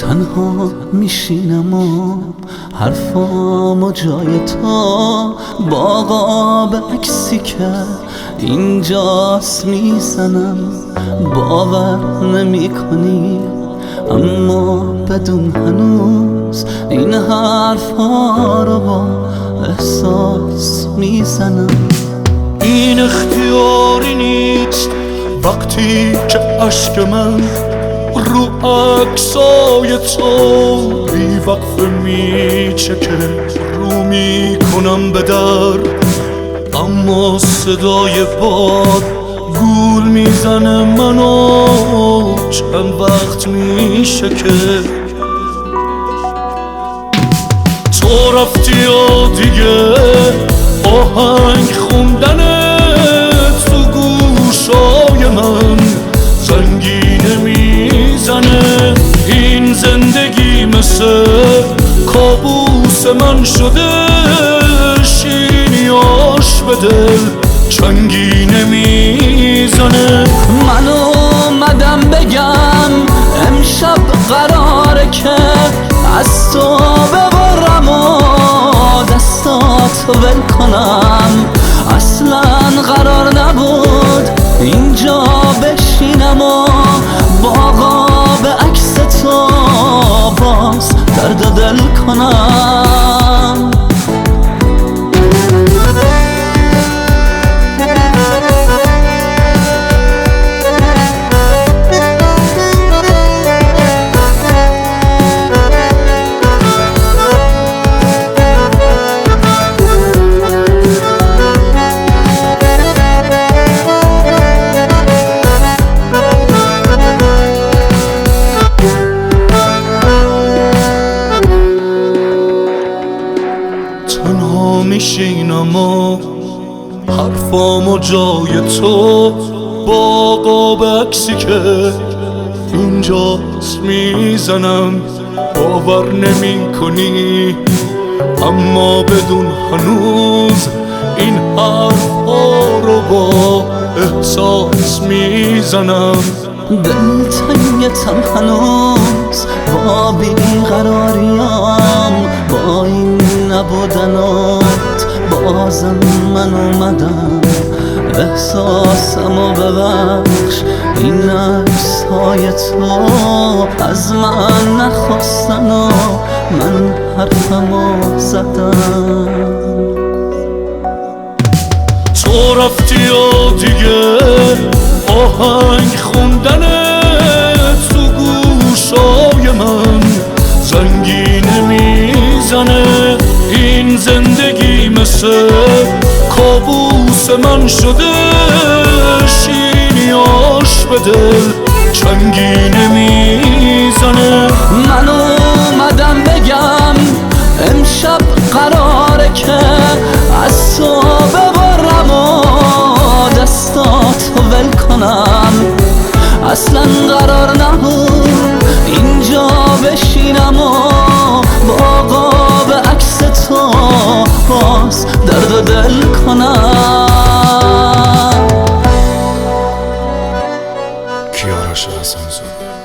تنها میشینم و حرفامو جای تو باقا به عکسی که اینجاست میزنم. باور نمی کنی اما بدون هنوز این حرفا رو با احساس میزنم. این اختیاری نیست وقتی که عشق من رو عکسای تو بی وقفه میچکه. رو میکنم به در اما صدای باد گول میزنه منو چند وقت میشه که تو رفتی و دیگه آهنگ خوندنه تو گوشای من زنگینه میزنه. این زندگی مثل کابوس من شده شیرینیاش به دل چنگینه میزنه. من اومدم بگم امشب قراره که از تو ببرم و دستات ول کنم. اصلا قرار نبود اینجا بشینم و باقا به عکس تو باز درد دل کنم. تنها میشینم و حرفامو جای تو باقا به عکسی که اینجاست میزنم. باور نمی کنی اما بدون هنوز این حرفا رو با احساس میزنم. دلتنگتم هنوز با بیقراریم با این نبودنات بازم من اومدم احساسمو ببخش. این عکسهای تو از من نخواستن و من حرفمو زدم. تو رفتی و دیگه آهنگ خوندنه تو گوشای من زنگینه میزنه. این زندگی مثل کابوس من شده شیرینیاش به دل چنگینه میزنه. من اومدم بگم امشب قراره که از تو ببرم و دستاتو ول کنم. اصلا قرار نبود اینجا بشینم و باقا به عکس تو باز درد دل کنم. کیارش حسن‌زاده.